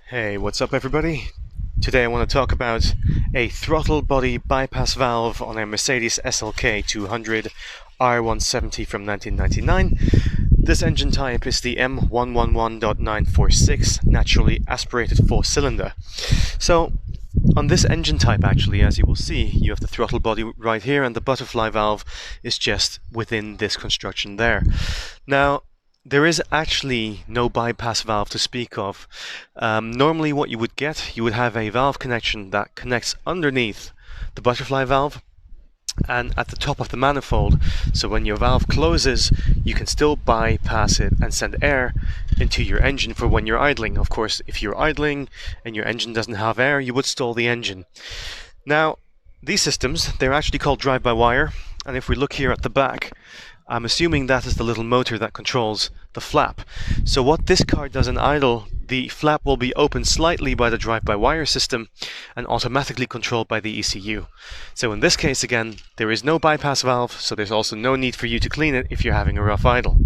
Hey, what's up everybody? Today I want to talk about a throttle body bypass valve on a Mercedes SLK200 R170 from 1999. This engine type is the M111.946 naturally aspirated 4-cylinder. So on this engine type, actually, as you will see, you have the throttle body right here and the butterfly valve is just within this construction there. Now, there is actually no bypass valve to speak of. Normally what you would have a valve connection that connects underneath the butterfly valve and at the top of the manifold, so when your valve closes you can still bypass it and send air into your engine for when you're idling. Of course, if you're idling and your engine doesn't have air, you would stall the engine. Now, these systems, they're actually called drive-by-wire, and if we look here at the back, I'm assuming that is the little motor that controls the flap. So what this car does in idle, the flap will be opened slightly by the drive-by-wire system and automatically controlled by the ECU. So in this case again, there is no bypass valve, so there's also no need for you to clean it if you're having a rough idle.